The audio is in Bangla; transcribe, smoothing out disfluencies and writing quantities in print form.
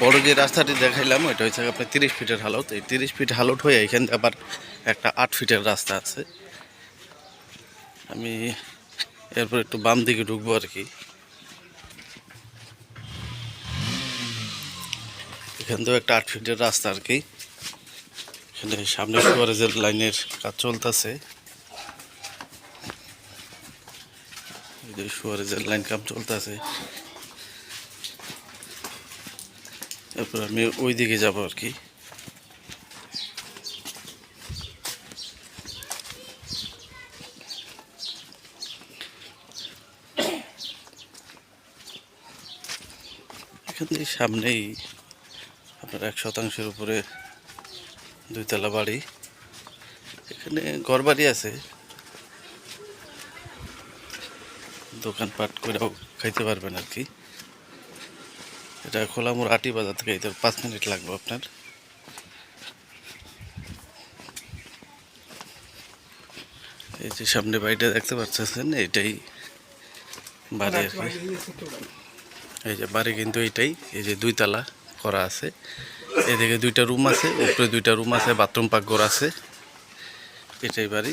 বড় যে রাস্তাটি দেখাইলাম ওইটা হচ্ছে আপনার 30 ফিটের হালত। এই 30 ফিট হালত হয়ে এখান থেকে আবার একটা 8 ফিটের রাস্তা আছে। আমি এরপর একটু বাম দিকে ঢুকবো আর কি। এখান থেকেও একটা 8 ফিটের রাস্তা আর কি। এখানে সামনে সুয়ারেজের লাইনের কাজ চলতেছে। সুয়ারেজের লাইন কাজ চলতেছে। এরপর আমি ওই দিকে যাব আর কি। এখান থেকে সামনেই আপনার 1% উপরে 2 তলা বাড়ি। এখানে ঘর বাড়ি আছে, দোকানপাট করেও খাইতে পারবেন আর কি। এটা খোলামুর আটি বাজার থেকে এতে 5 মিনিট লাগবে আপনার। এই যে সামনে বাড়িটা দেখতে পাচ্ছেন, এইটাই বাড়ি আর কি। এই যে বাড়ি কিন্তু এইটাই, এই যে 2 তলা করা আছে। এদিকে 2টা রুম আছে, উপরে 2টা রুম আছে, বাথরুম পাকঘর আছে। এটাই বাড়ি।